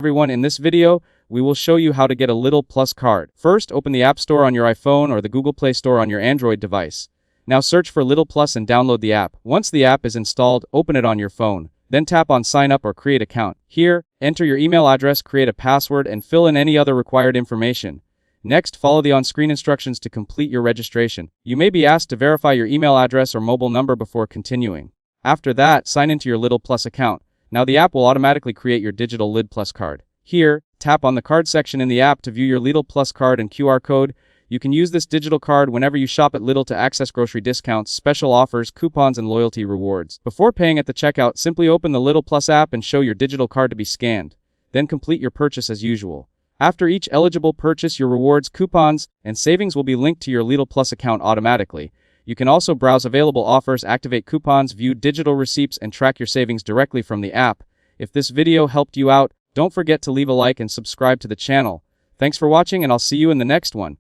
Everyone, in this video, we will show you how to get a Lidl Plus card. First, open the App Store on your iPhone or the Google Play Store on your Android device. Now search for Lidl Plus and download the app. Once the app is installed, open it on your phone. Then tap on Sign Up or Create Account. Here, enter your email address, create a password, and fill in any other required information. Next, follow the on-screen instructions to complete your registration. You may be asked to verify your email address or mobile number before continuing. After that, sign into your Lidl Plus account. Now the app will automatically create your digital Lidl Plus card. Here, tap on the card section in the app to view your Lidl Plus card and QR code. You can use this digital card whenever you shop at Lidl to access grocery discounts, special offers, coupons, and loyalty rewards. Before paying at the checkout, simply open the Lidl Plus app and show your digital card to be scanned. Then complete your purchase as usual. After each eligible purchase, your rewards, coupons, and savings will be linked to your Lidl Plus account automatically. You can also browse available offers, activate coupons, view digital receipts, and track your savings directly from the app. If this video helped you out, don't forget to leave a like and subscribe to the channel. Thanks for watching, and I'll see you in the next one.